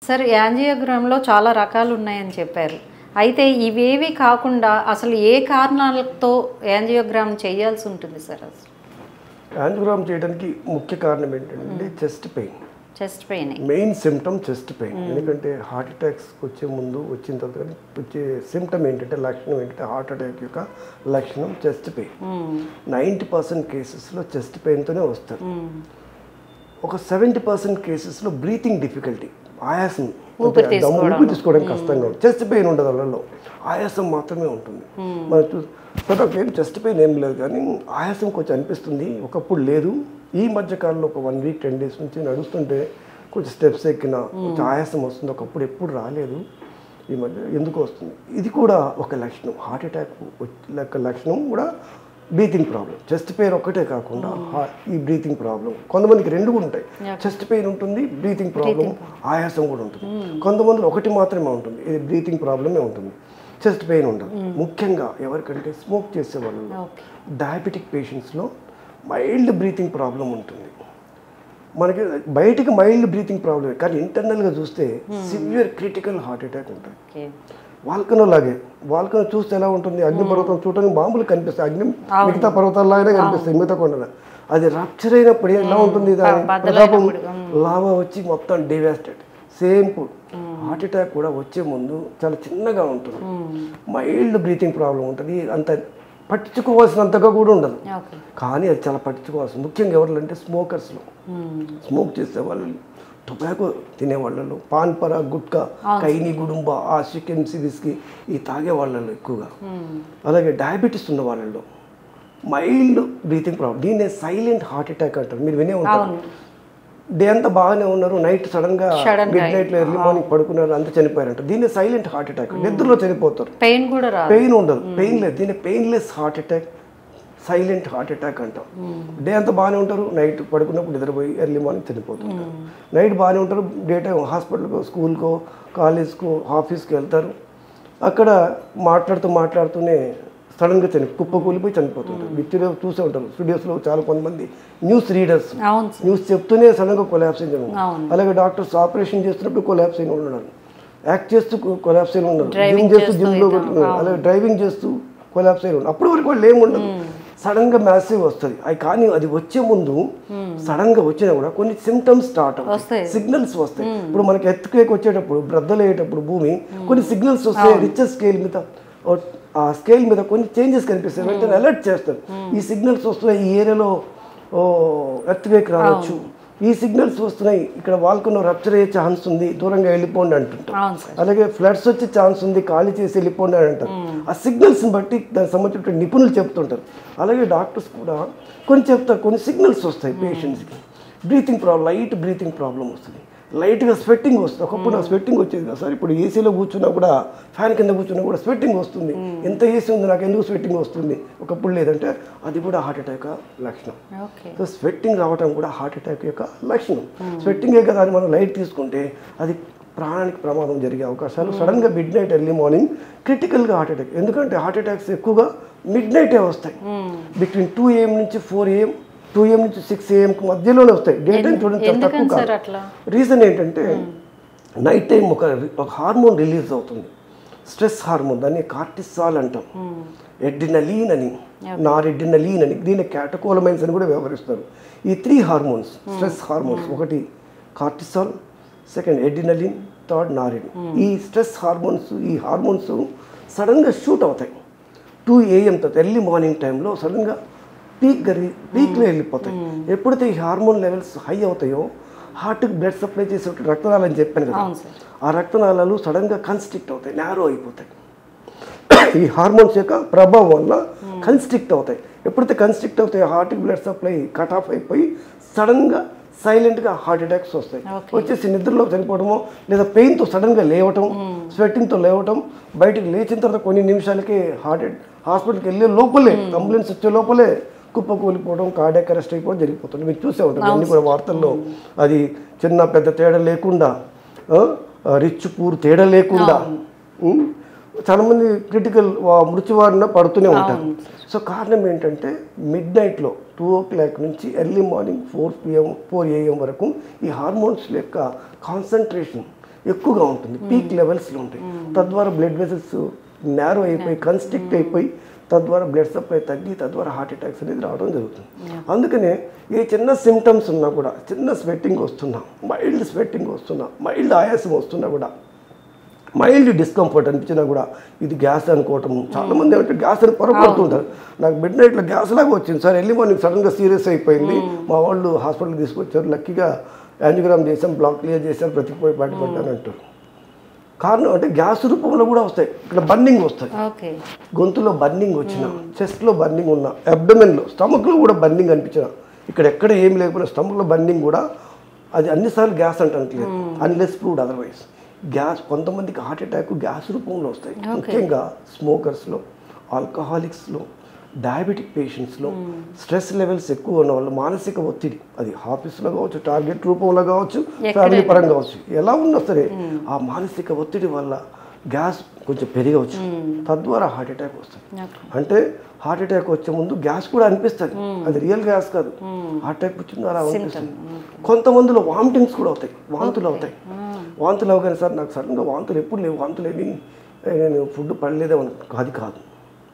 Sir యాంజియోగ్రామ్లో చాలా రకాలు ఉన్నాయని చెప్పారు. అయితే ఇవేవి కాకుండా అసలు ఏ కారణాలతో యాంజియోగ్రామ్ చేయాల్సి ఉంటుంది సార్? అసలు యాంజియోగ్రామ్ చేయడానికి ముఖ్య కారణం ఏంటంటే chest pain. Chest pain main symptom chest pain. ఎందుకంటే హార్ట్ అటాక్స్ వచ్చే ముందు వచ్చిన తర్వాత వచ్చే సిమ్టమ్ ఏంటంటే లక్షణం ఏంటంటే హార్ట్ అటాక్ యొక్క లక్షణం చెస్ట్ పెయిన్. 90% కేసెస్లో చెస్ట్ పెయిన్తోనే వస్తారు. ఒక 70% కేసెస్లో బ్రీతింగ్ డిఫికల్టీ, ఆయాసం, ఊపిరి తీసుకోవడం కష్టంగా ఉంటుంది. చెస్ట్ పెయిన్ ఉండదు, వాళ్ళలో ఆయాసం మాత్రమే ఉంటుంది. మనం ఏం చెస్ట్ పెయిన్ ఏం లేదు, కానీ ఆయాసం కొంచెం అనిపిస్తుంది. ఒకప్పుడు లేదు, ఈ మధ్య కాలంలో ఒక 1 వీక్ 10 డేస్ నుంచి నడుస్తుంటే కొంచెం స్టెప్స్ ఎక్కినా కొంచెం ఆయాసం వస్తుంది. ఒకప్పుడు ఎప్పుడు రాలేదు, ఈ మధ్య ఎందుకు వస్తుంది. ఇది కూడా ఒక లక్షణం, హార్ట్ అటాక్ లెక్క లక్షణం కూడా బ్రీతింగ్ ప్రాబ్లం. చెస్ట్ పెయిన్ ఒక్కటే కాకుండా ఈ బ్రీతింగ్ ప్రాబ్లం కొంతమందికి 2 కూడా ఉంటాయి. చెస్ట్ పెయిన్ ఉంటుంది, బ్రీతింగ్ ప్రాబ్లం, ఆయాసం కూడా ఉంటుంది. కొంతమందిలో ఒకటి మాత్రమే ఉంటుంది, ఇది బ్రీతింగ్ ప్రాబ్లమే ఉంటుంది, చెస్ట్ పెయిన్ ఉండదు. ముఖ్యంగా ఎవరికంటే స్మోక్ చేసే వాళ్ళు, డయాబెటిక్ పేషెంట్స్లో మైల్డ్ బ్రీతింగ్ ప్రాబ్లం ఉంటుంది. మనకి బయటికి మైల్డ్ బ్రీతింగ్ ప్రాబ్లమే, కానీ ఇంటర్నల్గా చూస్తే సివియర్ క్రిటికల్ హార్ట్ అటాక్ ఉంటుంది. వాల్కనో లాగే, వాల్కనో చూస్తే ఎలా ఉంటుంది, అగ్నిపర్వతం చూడడానికి మామూలు కనిపిస్తుంది, అగ్ని మిగతా పర్వతాల్లాగానే కనిపిస్తుంది మిగతా కొండ. అది రప్చర్ అయినప్పుడు ఎలా ఉంటుంది, ప్రతాపం లావా వచ్చి మొత్తం డివాస్టెడ్. సేమ్ హార్ట్ అటాక్ కూడా వచ్చే ముందు చాలా చిన్నగా ఉంటుంది, మైల్డ్ బ్రీతింగ్ ప్రాబ్లం ఉంటుంది. అంత పట్టించుకోవాల్సినంతగా కూడా ఉండదు, కానీ అది చాలా పట్టించుకోవాల్సింది. ముఖ్యంగా ఎవరు అంటే స్మోకర్స్లో, స్మోక్ చేసే వాళ్ళు, టొబాకో తినేవాళ్ళలో, పాన్ పరా, గుట్కా, కైని, గుడుంబ, ఆషిక్, విస్కీ ఈ తాగే వాళ్ళలో ఎక్కువగా, అలాగే డయాబెటీస్ ఉన్న వాళ్ళలో మైల్డ్ బ్రీతింగ్ ప్రాబ్లం. దీన్నే సైలెంట్ హార్ట్ అటాక్ అంటారు. మీరు వినే ఉంటారు, డే అంతా బాగానే ఉన్నారు, నైట్ సడన్గా మిడ్ నైట్లో ఎర్లీ మార్నింగ్ పడుకున్నారు, అంతా చనిపోయారంట. దీన్ని సైలెంట్ హార్ట్ అటాక్, నిద్రలో చనిపోతారు, పెయిన్ ఉండదు, పెయిన్ లేదు. దీన్ని painless heart attack, silent heart attack అంటాం. డే అంతా బాగానే ఉంటారు, నైట్ పడుకున్నప్పుడు నిద్రపోయి ఎర్లీ మార్నింగ్ చనిపోతుంటారు. నైట్ బాగానే ఉంటారు, డే టైం హాస్పిటల్కో, స్కూల్కో, కాలేజ్కో, ఆఫీస్కి వెళ్తారు, అక్కడ మాట్లాడుతూనే సడన్గా కుప్పకూలిపోయి చనిపోతుంటారు. విచ్చులో చూసే ఉంటారు, స్టూడియోస్లో చాలా కొంతమంది న్యూస్ రీడర్స్ న్యూస్ చెప్తూనే సడన్గా కొలాప్స్ అయ్యి ఉన్నారు. అలాగే డాక్టర్స్ ఆపరేషన్ చేస్తున్నప్పుడు కొలాప్స్ అయిన ఉన్నారు, యాక్ట్ చేస్తూ కొలాప్స్ అయిన ఉన్నారు, జిమ్ చేస్తూ జిమ్లో కొట్టుకున్నారు, అలాగే డ్రైవింగ్ చేస్తూ కొలాప్స్ అయిన ఉన్నారు. అప్పటి వరకు వాళ్ళు ఏముండదు, సడన్గా మ్యాసివ్ వస్తుంది. అది కానీ అది వచ్చే ముందు సడన్గా వచ్చినా కూడా కొన్ని సిమ్టమ్స్ స్టార్ట్ అవుతాయి, సిగ్నల్స్ వస్తాయి. ఇప్పుడు మనకి ఎర్త్క్వేక్ వచ్చేటప్పుడు, బ్రద్దలయ్యేటప్పుడు భూమి కొన్ని సిగ్నల్స్ వస్తాయి. రిచర్ స్కేల్ మీద, ఆ స్కేల్ మీద కొన్ని చేంజెస్ కనిపిస్తాయి, వెంటనే అలర్ట్ చేస్తారు. ఈ సిగ్నల్స్ వస్తున్నాయి, ఈ ఏరియాలో ఎర్త్క్వేక్ రావచ్చు, ఈ సిగ్నల్స్ వస్తున్నాయి, ఇక్కడ వాల్కనో రప్చర్ అయ్యే ఛాన్స్ ఉంది, దూరంగా వెళ్ళిపోండి అంటుంటారు. అలాగే ఫ్లడ్స్ వచ్చే ఛాన్స్ ఉంది, ఖాళీ చేసి వెళ్ళిపోండి అని అంటారు. ఆ సిగ్నల్స్ని బట్టి దానికి సంబంధించిన నిపుణులు చెప్తుంటారు. అలాగే డాక్టర్స్ కూడా కొన్ని చెప్తారు, కొన్ని సిగ్నల్స్ వస్తాయి పేషెంట్స్కి. Breathing problem, light breathing problem వస్తుంది, లైట్గా స్వెట్టింగ్ వస్తుంది. ఒకప్పుడు నాకు స్వెట్టింగ్ వచ్చేది కదా సార్, ఇప్పుడు ఏసీలో కూర్చున్నా కూడా, ఫ్యాన్ కింద కూర్చున్నా కూడా స్వెట్టింగ్ వస్తుంది. ఎంత ఏసీ ఉంది, నాకు ఎందుకు స్వెట్టింగ్ వస్తుంది, ఒకప్పుడు లేదంటే అది కూడా హార్ట్ అటాక్ లక్షణం. సో స్వెట్టింగ్ రావడం కూడా హార్ట్ అటాక్ యొక్క లక్షణం. స్వెట్టింగే కదా, అది మనం లైట్ తీసుకుంటే అది ప్రాణానికి ప్రమాదం జరిగే అవకాశాలు. సడన్గా మిడ్ నైట్ ఎర్లీ మార్నింగ్ క్రిటికల్గా హార్ట్ అటాక్, ఎందుకంటే హార్ట్ అటాక్స్ ఎక్కువగా మిడ్ నైటే వస్తాయి. బిట్వీన్ 2 AM నుంచి 4 AM, 2 AM నుంచి 6 AM మధ్యలోనే వస్తాయి. డే టైం చూడండి తక్కువ కాదు. రీజన్ ఏంటంటే నైట్ టైం ఒక హార్మోన్ రిలీజ్ అవుతుంది, స్ట్రెస్ హార్మోన్, దాన్ని కార్టిసాల్ అంటాం, ఎడ్రినలీన్ అని, నారెడ్రినలీన్ అని, దీన్ని క్యాటకోలమైన్స్ అని కూడా వ్యవహరిస్తారు. ఈ 3 హార్మోన్స్, స్ట్రెస్ హార్మోన్స్, ఒకటి కార్టిసాల్, సెకండ్ ఎడ్రినలిన్, థర్డ్ నారెడ్. ఈ స్ట్రెస్ హార్మోన్స్, ఈ హార్మోన్స్ సడన్గా షూట్ అవుతాయి 2 AM తర్వాత ఎర్లీ మార్నింగ్ టైంలో సడన్గా పీక్లో వెళ్ళిపోతాయి. ఎప్పుడైతే ఈ హార్మోన్ లెవెల్స్ హై అవుతాయో హార్ట్కి బ్లడ్ సప్లై చేసే రక్తనాళాలు అని చెప్పాను కదా, ఆ రక్తనాళాలు సడన్గా కన్స్ట్రిక్ట్ అవుతాయి, నేరో అయిపోతాయి. ఈ హార్మోన్స్ యొక్క ప్రభావం వల్ల కన్స్ట్రిక్ట్ అవుతాయి. ఎప్పుడైతే కన్స్ట్రిక్ట్ అవుతాయో హార్ట్కి బ్లడ్ సప్లై కట్ ఆఫ్ అయిపోయి సడన్గా సైలెంట్గా హార్ట్ అటాక్స్ వస్తాయి. వచ్చేసి నిద్రలో చనిపోవడమో, లేదా పెయిన్తో సడన్గా లేవటం, స్వెట్టింగ్తో లేవటం, బయటికి లేచిన తర్వాత కొన్ని నిమిషాలకి హాస్పిటల్కి వెళ్ళే లోపలే, అంబులెన్స్ వచ్చే లోపలే కుప్పకూలిపోవడం, కార్డియాక్ అరెస్ట్ అయిపోవడం జరిగిపోతుంది. మీరు చూసే ఉంటారు అన్ని కూడా వార్తల్లో. అది చిన్న పెద్ద తేడా లేకుండా, రిచ్ పూర్ తేడా లేకుండా చాలామంది క్రిటికల్ మృత్యువారిన పడుతూనే ఉంటారు. సో కారణం ఏంటంటే మిడ్ నైట్లో 2 o'clock నుంచి ఎర్లీ మార్నింగ్ 4 AM వరకు ఈ హార్మోన్స్ యొక్క కాన్సన్ట్రేషన్ ఎక్కువగా ఉంటుంది, పీక్ లెవెల్స్లో ఉంటాయి. తద్వారా బ్లడ్ వెసల్స్ నేరో అయిపోయి కన్స్ట్రిక్ట్ అయిపోయి తద్వారా బ్లడ్ సప్లై తగ్గి తద్వారా హార్ట్ అటాక్స్ అనేది రావడం జరుగుతుంది. అందుకనే ఏ చిన్న సిమ్టమ్స్ ఉన్నా కూడా, చిన్న స్వెట్టింగ్ వస్తున్నా, మైల్డ్ స్వెట్టింగ్ వస్తున్నా, మైల్డ్ ఆయాసం వస్తున్నా కూడా, మైల్డ్ డిస్కంఫర్ట్ అనిపించినా కూడా ఇది గ్యాస్ అనుకోవటం. చాలామంది ఏమంటే గ్యాస్ అని పొరపడుతుంటారు. నాకు మిడ్ నైట్లో గ్యాస్ లాగా వచ్చింది సార్, ఎర్లీ మార్నింగ్ సడన్గా సీరియస్ అయిపోయింది, మా వాళ్ళు హాస్పిటల్కి తీసుకొచ్చారు, లక్కీగా యాంజియోగ్రామ్ చేసాం, బ్లాక్ క్లియర్ చేశారు, బ్రతికిపోయి బయటపడ్డాను అంటారు. కారణం అంటే గ్యాస్ రూపంలో కూడా వస్తాయి. ఇక్కడ బర్నింగ్ వస్తాయి, గొంతులో బర్నింగ్ వచ్చిన, చెస్ట్లో బర్నింగ్ ఉన్న, అబ్డమెన్లో స్టమక్లో కూడా బర్నింగ్ అనిపించిన, ఇక్కడ ఎక్కడ ఏం లేకపోయినా స్టమక్లో బర్నింగ్ కూడా, అది అన్నిసార్లు గ్యాస్ అంటానికి లేదు, అన్లెస్ ప్రూవ్డ్ అదర్వైజ్. గ్యాస్ కొంతమందికి హార్ట్ అటాక్ గ్యాస్ రూపంలో వస్తాయి, ముఖ్యంగా స్మోకర్స్లో, ఆల్కహాలిక్స్లో, డయాబెటిక్ పేషెంట్స్లో, స్ట్రెస్ లెవెల్స్ ఎక్కువ ఉన్న వాళ్ళు, మానసిక ఒత్తిడి, అది ఆఫీస్లో కావచ్చు, టార్గెట్ రూపంలో కావచ్చు, ఫ్యామిలీ పరంగా కావచ్చు, ఎలా ఉన్నా సరే ఆ మానసిక ఒత్తిడి వల్ల గ్యాస్ కొంచెం పెరగవచ్చు, తద్వారా హార్ట్ అటాక్ వస్తుంది. అంటే హార్ట్ అటాక్ వచ్చే ముందు గ్యాస్ కూడా అనిపిస్తుంది, అది రియల్ గ్యాస్ కాదు, హార్ట్ అటాక్ వచ్చిందో అలా అనిపిస్తుంది. కొంతమందిలో వామిటింగ్స్ కూడా అవుతాయి, వాంతులు అవుతాయి. వాంతులు అవగానే సార్ నాకు సడన్గా వాంతులు ఎప్పుడు లేవు, వాంతులు ఏమి నేను ఫుడ్ పడలేదేమో, అది కాదు.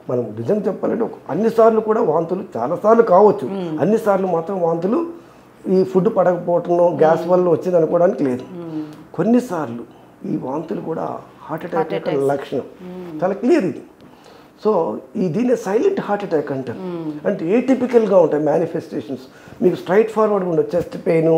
మనం నిజంగా చెప్పాలంటే అన్నిసార్లు కూడా వాంతులు చాలాసార్లు కావచ్చు, అన్నిసార్లు మాత్రం వాంతులు ఈ ఫుడ్ పడకపోవటం గ్యాస్ వల్ల వచ్చింది అనుకోవడానికి లేదు. కొన్నిసార్లు ఈ వాంతులు కూడా హార్ట్ అటాక్ యొక్క లక్షణం, చాలా క్లియర్ ఇది. సో దీన్ని సైలెంట్ హార్ట్ అటాక్ అంటారు. అంటే ఏటిపికల్గా ఉంటాయి మేనిఫెస్టేషన్స్, మీకు స్ట్రైట్ ఫార్వర్డ్గా ఉండదు. చెస్ట్ పెయిన్,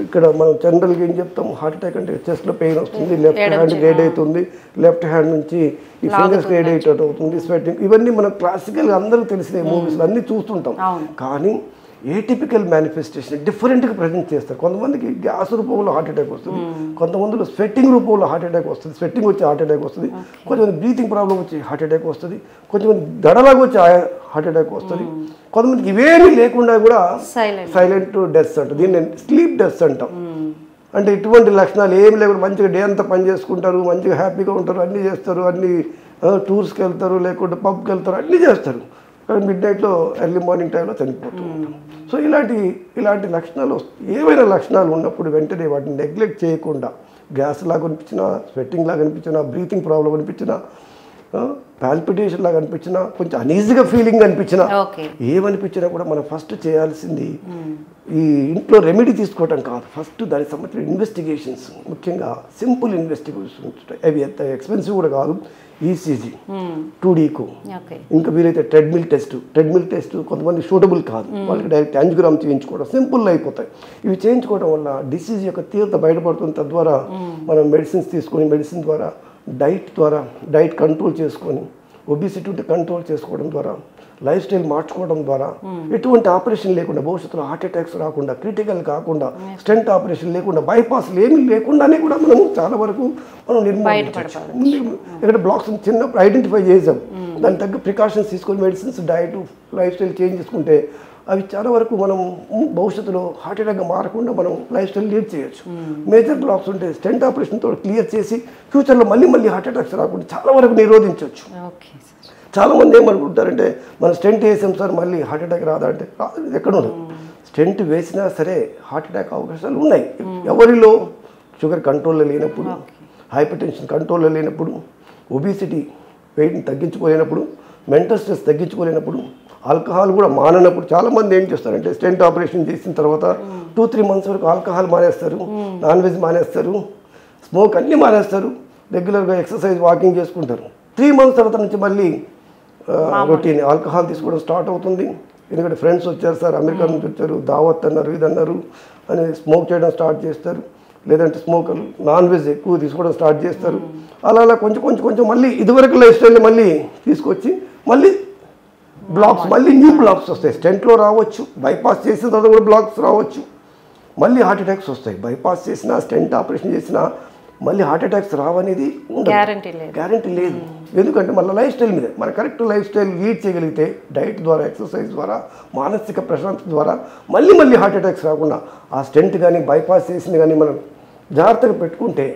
ఇక్కడ మనం జనరల్గా ఏం చెప్తాం, హార్ట్ అటాక్ అంటే చెస్ట్లో పెయిన్ వస్తుంది, లెఫ్ట్ హ్యాండ్ గ్రేడ్ అవుతుంది, లెఫ్ట్ హ్యాండ్ నుంచి ఈ ఫింగర్స్ గ్రేడ్ అవుతుంది, స్వెట్టింగ్, ఇవన్నీ మనం క్లాసికల్గా అందరికీ తెలిసిన మూవీస్లో అన్నీ చూస్తుంటాం. కానీ ఏటిపికల్ మేనిఫెస్టేషన్ డిఫరెంట్గా ప్రజెంట్ చేస్తారు. కొంతమందికి గ్యాస్ రూపంలో హార్ట్ అటాక్ వస్తుంది, కొంతమందిలో స్వెట్టింగ్ రూపంలో హార్ట్ అటాక్ వస్తుంది, స్వెట్టింగ్ వచ్చి హార్ట్ అటాక్ వస్తుంది, కొంతమంది బ్రీతింగ్ ప్రాబ్లం వచ్చి హార్ట్ అటాక్ వస్తుంది, కొంతమంది దడలాగా వచ్చి హార్ట్ అటాక్ వస్తుంది, కొంతమందికి ఇవేమీ లేకుండా కూడా సైలెంట్ డెత్స్ అంటారు. దీన్ని స్లీప్ డెత్స్ అంటాం. అంటే ఇటువంటి లక్షణాలు ఏమి లేకుండా మంచిగా డే అంతా పని చేసుకుంటారు, మంచిగా హ్యాపీగా ఉంటారు, అన్నీ చేస్తారు, అన్ని టూర్స్కి వెళ్తారు, లేకుంటే పబ్కి వెళ్తారు, అన్నీ చేస్తారు, మిడ్ నైట్లో ఎర్లీ మార్నింగ్ టైంలో చనిపోతూ ఉంటాం. సో ఇలాంటి లక్షణాలు ఏవైనా లక్షణాలు ఉన్నప్పుడు వెంటనే వాటిని నెగ్లెక్ట్ చేయకుండా, గ్యాస్ లాగా అనిపించినా, స్వెట్టింగ్ లాగా అనిపించినా, బ్రీతింగ్ ప్రాబ్లం అనిపించినా, పాల్పిటేషన్ లాగా అనిపించినా, కొంచెం అనీజీగా ఫీలింగ్ అనిపించినా, ఏమనిపించినా కూడా మనం ఫస్ట్ చేయాల్సింది ఈ ఇంట్లో రెమెడీ తీసుకోవటం కాదు, ఫస్ట్ దానికి సంబంధించిన ఇన్వెస్టిగేషన్స్, ముఖ్యంగా సింపుల్ ఇన్వెస్టిగేషన్స్ ఉంటాయి, అవి ఎంత ఎక్స్పెన్సివ్ కూడా కాదు. ఈసీజీ, 2D ECO, ఇంకా వీలైతే ట్రెడ్మిల్ టెస్ట్ కొంతమంది సూటబుల్ కాదు, వాళ్ళకి డైరెక్ట్ యాంజియోగ్రామ్ చేయించుకోవడం సింపుల్ అయిపోతాయి. ఇవి చేయించుకోవడం వల్ల డిసీజ్ యొక్క తీవ్రత బయటపడుతుంది. తద్వారా మనం మెడిసిన్స్ తీసుకొని, మెడిసిన్ ద్వారా డైట్ కంట్రోల్ చేసుకొని, ఒబిసిటీ ఉంటే కంట్రోల్ చేసుకోవడం ద్వారా, లైఫ్ స్టైల్ మార్చుకోవడం ద్వారా, ఎటువంటి ఆపరేషన్ లేకుండా, భవిష్యత్తులో హార్ట్ అటాక్స్ రాకుండా, క్రిటికల్ కాకుండా, స్టెంట్ ఆపరేషన్ లేకుండా, బైపాస్లు ఏమీ లేకుండానే కూడా మనం చాలా వరకు మనం నిర్మూలించవచ్చు. ఇక్కడ బ్లాక్స్ చిన్నప్పుడు ఐడెంటిఫై చేసాం, దానికి తగ్గ ప్రికాషన్స్ తీసుకొని medicines, diet, life style change చేసుకుంటే అవి చాలా వరకు మనం భవిష్యత్తులో హార్ట్ అటాక్గా మారకుండా మనం లైఫ్ స్టైల్ లీడ్ చేయొచ్చు. మేజర్ బ్లాక్స్ ఉంటే స్టెంట్ ఆపరేషన్తో క్లియర్ చేసి ఫ్యూచర్లో మళ్ళీ హార్ట్ అటాక్స్ రాకుండా చాలా వరకు నిరోధించవచ్చు. చాలామంది ఏమనుకుంటారంటే మనం స్టెంట్ వేసాం సార్ మళ్ళీ హార్ట్ అటాక్ రాదా అంటే ఎక్కడ ఉండదు. స్టెంట్ వేసినా సరే హార్ట్ అటాక్ అవకాశాలు ఉన్నాయి. ఎవరిలో షుగర్ కంట్రోల్లో లేనప్పుడు, హైపర్ టెన్షన్ కంట్రోల్లో లేనప్పుడు, ఒబిసిటీ వెయిట్ని తగ్గించుకోలేనప్పుడు, మెంటల్ స్ట్రెస్ తగ్గించుకోలేనప్పుడు, ఆల్కహాల్ కూడా మాననప్పుడు. చాలామంది ఏం చేస్తారంటే స్టెంట్ ఆపరేషన్ చేసిన తర్వాత 2-3 months వరకు ఆల్కహాల్ మానేస్తారు, నాన్ వెజ్ మానేస్తారు, స్మోక్ అన్నీ మానేస్తారు, రెగ్యులర్గా ఎక్సర్సైజ్, వాకింగ్ చేసుకుంటారు. 3 months తర్వాత నుంచి మళ్ళీ రొటీన్ ఆల్కహాల్ తీసుకోవడం స్టార్ట్ అవుతుంది. ఎందుకంటే ఫ్రెండ్స్ వచ్చారు సార్, అమెరికా నుంచి వచ్చారు, దావత్ అన్నారు, ఇది అన్నారు అని స్మోక్ చేయడం స్టార్ట్ చేస్తారు. లేదంటే స్మోకర్లు నాన్ వెజ్ ఎక్కువ తీసుకోవడం స్టార్ట్ చేస్తారు. అలా కొంచెం మళ్ళీ ఇదివరకు లైఫ్ స్టైల్ని మళ్ళీ తీసుకొచ్చి మళ్ళీ బ్లాక్స్, మళ్ళీ న్యూ బ్లాక్స్ వస్తాయి. స్టెంట్లో రావచ్చు, బైపాస్ చేసిన తర్వాత కూడా బ్లాక్స్ రావచ్చు, మళ్ళీ హార్ట్ అటాక్స్ వస్తాయి. బైపాస్ చేసినా, స్టెంట్ ఆపరేషన్ చేసినా మళ్ళీ హార్ట్ అటాక్స్ రావనేది గ్యారంటీ లేదు. ఎందుకంటే మళ్ళీ లైఫ్ స్టైల్ మీద మన కరెక్ట్ లైఫ్ స్టైల్ లీడ్ చేయగలిగితే, డైట్ ద్వారా, ఎక్సర్సైజ్ ద్వారా, మానసిక ప్రశాంతత ద్వారా మళ్ళీ హార్ట్ అటాక్స్ రాకుండా ఆ స్టెంట్ కానీ, బైపాస్ చేసింది కానీ మనం జాగ్రత్తగా పెట్టుకుంటే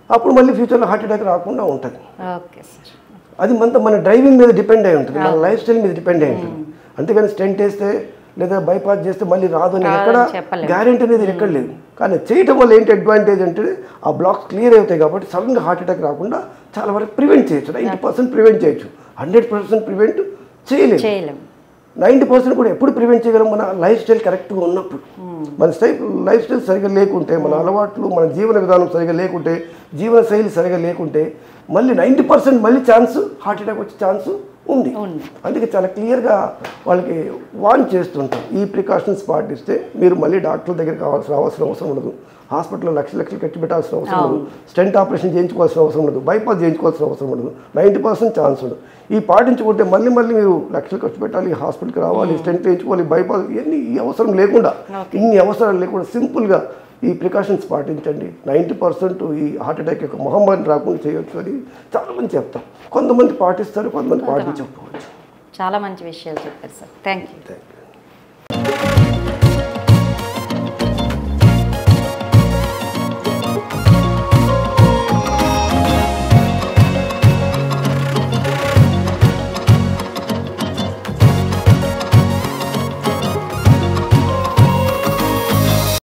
అప్పుడు మళ్ళీ ఫ్యూచర్లో హార్ట్ అటాక్ రాకుండా ఉంటుంది. అది మన డ్రైవింగ్ మీద డిపెండ్ అయి ఉంటుంది, మన లైఫ్ స్టైల్ మీద డిపెండ్ అయి ఉంటుంది. అంతేగాని స్టెంట్ వేస్తే లేదా బైపాస్ చేస్తే మళ్ళీ రాదు అనేది ఎక్కడ చెప్పలేం. గ్యారెంటీ అనేది ఎక్కడ లేదు. కానీ చేయటం వల్ల ఏంటి అడ్వాంటేజ్ అంటే ఆ బ్లాక్స్ క్లియర్ అవుతాయి కాబట్టి సడన్గా హార్ట్ అటాక్ రాకుండా చాలా వరకు ప్రివెంట్ చేయొచ్చు. 90% ప్రివెంట్ చేయొచ్చు, 100% ప్రివెంట్ చేయలేము. 90% కూడా ఎప్పుడు ప్రివెంట్ చేయగలం? మన లైఫ్ స్టైల్ కరెక్ట్గా ఉన్నప్పుడు. మన లైఫ్ స్టైల్ సరిగా లేకుంటే, మన అలవాట్లు, మన జీవన విధానం సరిగా లేకుంటే, జీవన శైలి సరిగా లేకుంటే మళ్ళీ 90% మళ్ళీ ఛాన్స్ హార్ట్ అటాక్ వచ్చే ఛాన్స్ ఉంది. అందుకే చాలా క్లియర్గా వాళ్ళకి వార్న్ చేస్తుంటాం. ఈ ప్రికాషన్స్ పాటిస్తే మీరు మళ్ళీ డాక్టర్ దగ్గరికి రావాల్సిన అవసరం ఉండదు, హాస్పిటల్లో లక్షలు ఖర్చు పెట్టాల్సిన అవసరం ఉండదు, స్టెంట్ ఆపరేషన్ చేయించుకోవాల్సిన అవసరం ఉండదు, బైపాస్ చేయించుకోవాల్సిన అవసరం ఉండదు, 90% ఛాన్స్ ఉండదు. ఈ పాటించుకుంటే మళ్ళీ మీరు లక్షలు ఖర్చు పెట్టాలి, హాస్పిటల్కి రావాలి, స్టెంట్ చేయించుకోవాలి, బైపాస్ ఇవన్నీ ఈ అవసరం లేకుండా, ఇన్ని అవసరాలు లేకుండా సింపుల్గా ఈ ప్రికాషన్స్ పాటించండి. 90% ఈ హార్ట్ అటాక్ యొక్క మహమ్మారి రాకుండా చేయొచ్చు అని చాలామంది చెప్తాం. కొంతమంది పాటిస్తారు, కొంతమంది పాటించకపోవచ్చు. చాలా మంచి విషయాలు చెప్పారు సార్. Thank you.